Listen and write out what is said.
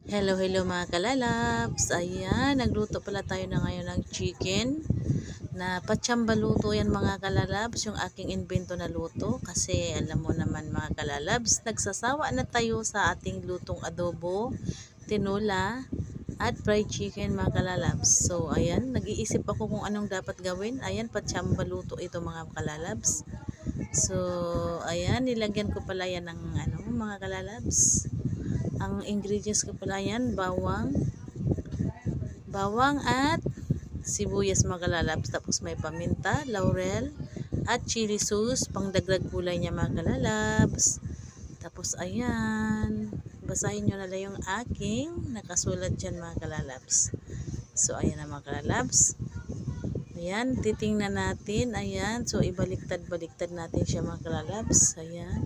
Hello, hello mga kalalabs. Ayan, nagluto pala tayo na ngayon ng chicken na patsamba luto yan mga kalalabs. Yung aking invento na luto kasi alam mo naman mga kalalabs, nagsasawa na tayo sa ating lutong adobo, tinola at fried chicken mga kalalabs. So ayan, nag-iisip ako kung anong dapat gawin. Ayan, patsamba luto ito mga kalalabs. So ayan, nilagyan ko pala yan ng mga kalalabs. Ang ingredients ko pala yan, bawang at sibuyas mga kalalabs. Tapos may paminta, laurel at chili sauce, pangdagdag kulay niya mga kalalabs. Tapos ayan, basahin nyo na lang yung aking nakasulat dyan mga kalalabs. So ayan na mga kalalabs. Ayan, titingnan natin. Ayan, so ibaliktad-baliktad natin siya mga kalalabs. Ayan.